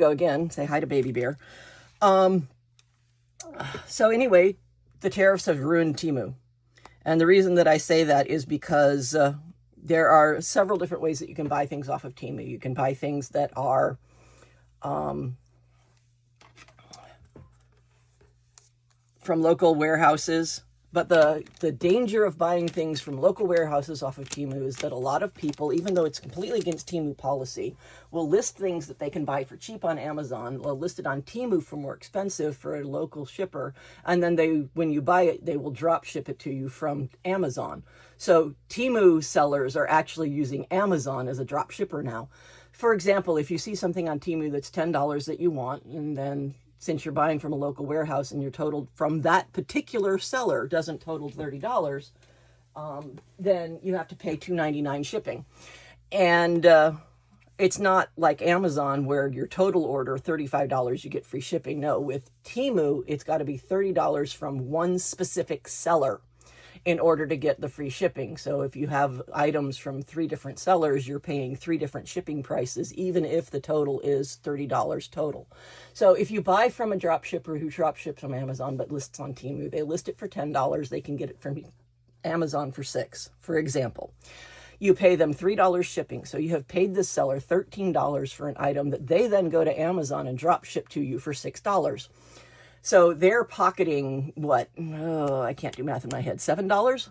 Go again, say hi to Baby Bear. So anyway, the tariffs have ruined Temu. And the reason that I say that is because there are several different ways that you can buy things off of Temu. You can buy things that are from local warehouses. But the danger of buying things from local warehouses off of Temu is that a lot of people, even though it's completely against Temu policy, will list things that they can buy for cheap on Amazon, will list it on Temu for more expensive for a local shipper, and then when you buy it, they will drop ship it to you from Amazon. So Temu sellers are actually using Amazon as a drop shipper now. For example, if you see something on Temu that's $10 that you want, and then since you're buying from a local warehouse and your total from that particular seller doesn't total $30, then you have to pay $2.99 shipping. And it's not like Amazon where your total order, $35, you get free shipping. No, with Temu, it's got to be $30 from one specific seller in order to get the free shipping. So if you have items from 3 different sellers, you're paying 3 different shipping prices, even if the total is $30 total. So if you buy from a drop shipper who drop ships from Amazon but lists on Temu, they list it for $10, they can get it from Amazon for $6, for example. You pay them $3 shipping. So you have paid the seller $13 for an item that they then go to Amazon and drop ship to you for $6. So they're pocketing what? Oh, I can't do math in my head. $7?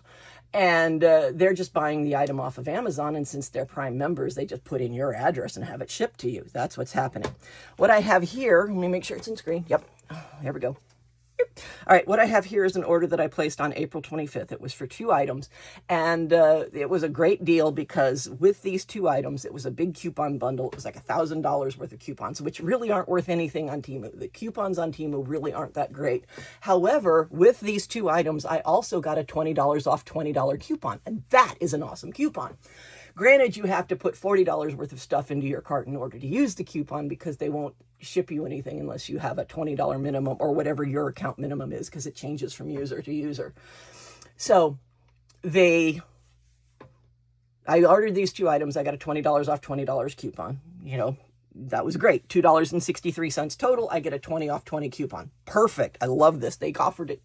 And they're just buying the item off of Amazon. And since they're Prime members, they just put in your address and have it shipped to you. That's what's happening. What I have here, let me make sure it's in screen. Yep. There we go. All right, what I have here is an order that I placed on April 25th. It was for 2 items, and it was a great deal because with these 2 items, it was a big coupon bundle. It was like $1,000 worth of coupons, which really aren't worth anything on Temu. The coupons on Temu really aren't that great. However, with these 2 items, I also got a $20 off $20 coupon, and that is an awesome coupon. Granted, you have to put $40 worth of stuff into your cart in order to use the coupon because they won't ship you anything unless you have a $20 minimum or whatever your account minimum is, because it changes from user to user. So I ordered these 2 items. I got a $20 off $20 coupon. You know, that was great. $2.63 total. I get a 20 off 20 coupon. Perfect. I love this. They've offered it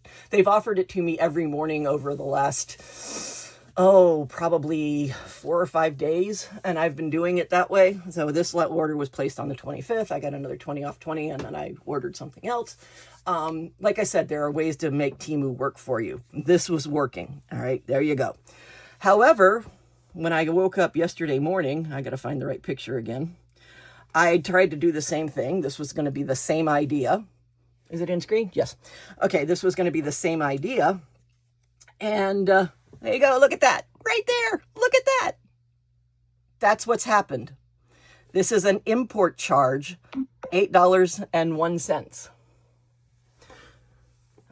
to me every morning over the last probably 4 or 5 days, and I've been doing it that way. So this order was placed on the 25th. I got another 20 off 20, and then I ordered something else. Like I said, there are ways to make Temu work for you. This was working. All right, there you go. However, when I woke up yesterday morning, I got to find the right picture again. I tried to do the same thing. This was going to be the same idea. Is it in screen? Yes. Okay, this was going to be the same idea. And there you go. Look at that. Right there. Look at that. That's what's happened. This is an import charge, $8.01.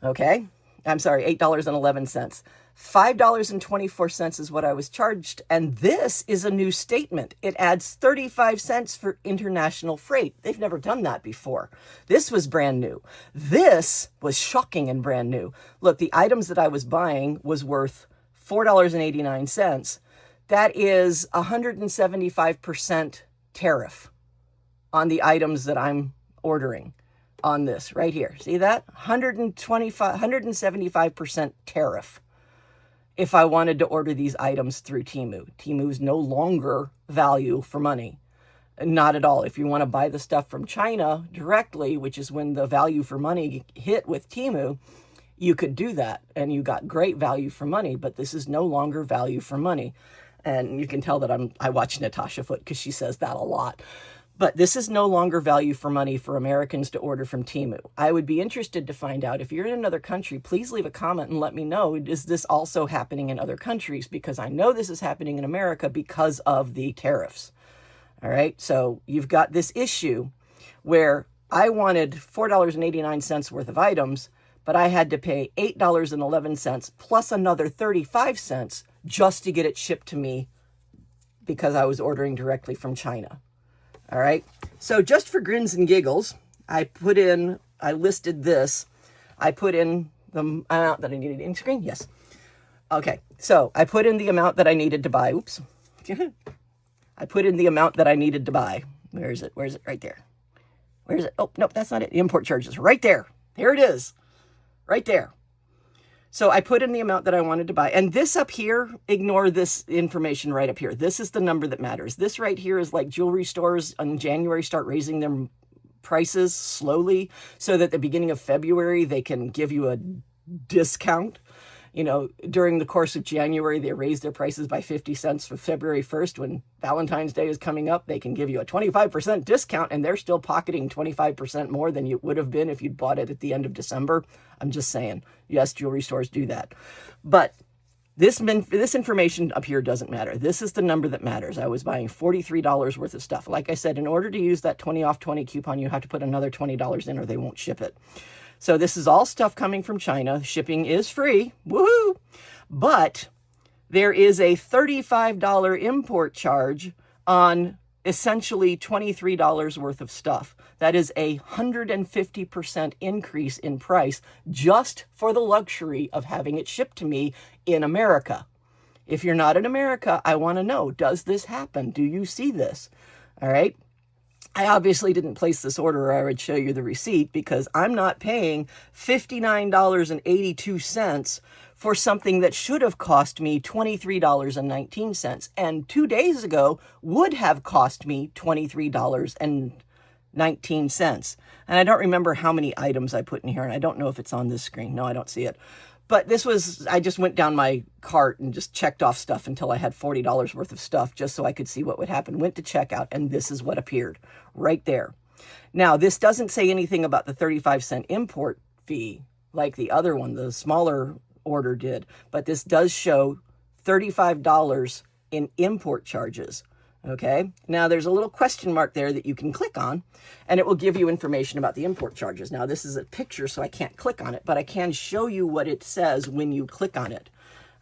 Okay. I'm sorry, $8.11. $5.24 is what I was charged. And this is a new statement. It adds 35 cents for international freight. They've never done that before. This was brand new. This was shocking and brand new. Look, the items that I was buying was worth $4.89. That is 175% tariff on the items that I'm ordering on this right here. See that? 175% tariff if I wanted to order these items through Temu. Temu is no longer value for money. Not at all. If you want to buy the stuff from China directly, which is when the value for money hit with Temu, you could do that and you got great value for money, but this is no longer value for money. And you can tell that I watch Natasha Foote because she says that a lot. But this is no longer value for money for Americans to order from Temu. I would be interested to find out if you're in another country, please leave a comment and let me know, is this also happening in other countries? Because I know this is happening in America because of the tariffs. All right. So you've got this issue where I wanted $4.89 worth of items, but I had to pay $8.11 plus another 35 cents just to get it shipped to me because I was ordering directly from China. All right. So just for grins and giggles, I listed this. I put in the amount that I needed in screen. Yes. Okay. So I put in the amount that I needed to buy. Oops. I put in the amount that I needed to buy. Where is it? Right there. Where is it? Oh, nope, that's not it. Import charges, right there. There it is, right there. So I put in the amount that I wanted to buy. And this up here, ignore this information right up here. This is the number that matters. This right here is like jewelry stores in January start raising their prices slowly so that at the beginning of February, they can give you a discount. You know, during the course of January, they raised their prices by 50 cents for February 1st. When Valentine's Day is coming up, they can give you a 25% discount, and they're still pocketing 25% more than you would have been if you'd bought it at the end of December. I'm just saying, yes, jewelry stores do that. But this information up here doesn't matter. This is the number that matters. I was buying $43 worth of stuff. Like I said, in order to use that 20 off 20 coupon, you have to put another $20 in or they won't ship it. So this is all stuff coming from China. Shipping is free. Woohoo! But there is a $35 import charge on essentially $23 worth of stuff. That is a 150% increase in price just for the luxury of having it shipped to me in America. If you're not in America, I want to know, does this happen? Do you see this? All right. I obviously didn't place this order or I would show you the receipt because I'm not paying $59.82 for something that should have cost me $23.19 and 2 days ago would have cost me $23.19. And I don't remember how many items I put in here, and I don't know if it's on this screen. No, I don't see it. But this was, I just went down my cart and just checked off stuff until I had $40 worth of stuff just so I could see what would happen. Went to checkout, and this is what appeared right there. Now, this doesn't say anything about the 35-cent import fee like the other one, the smaller order did, but this does show $35 in import charges. Okay, now there's a little question mark there that you can click on and it will give you information about the import charges. Now this is a picture, so I can't click on it, but I can show you what it says when you click on it.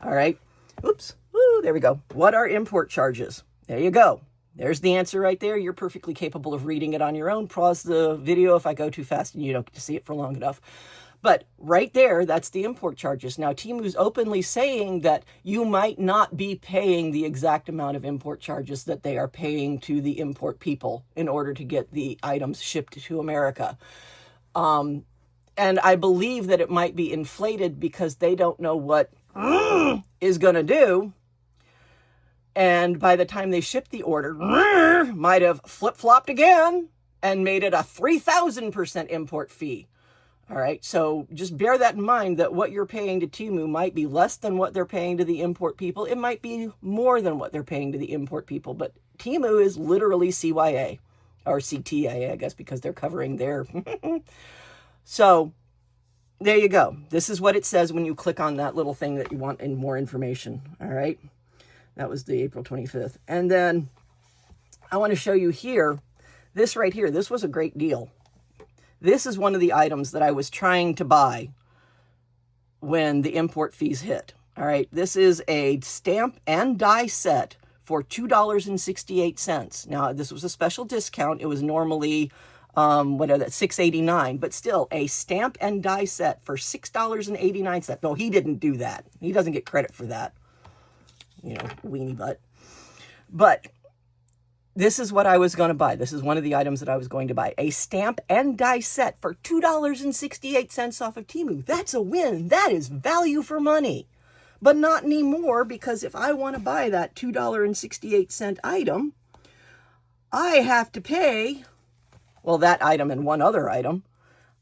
All right, oops, woo, there we go. What are import charges? There you go. There's the answer right there. You're perfectly capable of reading it on your own. Pause the video if I go too fast and you don't get to see it for long enough. But right there, that's the import charges. Now, Temu's openly saying that you might not be paying the exact amount of import charges that they are paying to the import people in order to get the items shipped to America. And I believe that it might be inflated because they don't know what is going to do. And by the time they ship the order, might have flip-flopped again and made it a 3,000% import fee. All right, so just bear that in mind that what you're paying to Temu might be less than what they're paying to the import people. It might be more than what they're paying to the import people, but Temu is literally CYA, or CTAA, I guess, because they're covering their... So there you go. This is what it says when you click on that little thing that you want in more information, all right? That was the April 25th. And then I want to show you here, this right here, this was a great deal. This is one of the items that I was trying to buy when the import fees hit. All right, this is a stamp and die set for $2.68. Now, this was a special discount. It was normally, $6.89, but still a stamp and die set for $6.89. No, he didn't do that. He doesn't get credit for that. You know, weenie butt. But this is what I was going to buy. This is one of the items that I was going to buy. A stamp and die set for $2.68 off of Temu. That's a win. That is value for money. But not anymore, because if I want to buy that $2.68 item, I have to pay, well, that item and one other item,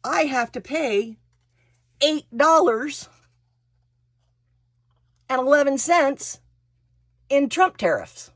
I have to pay $8.11 in Trump tariffs.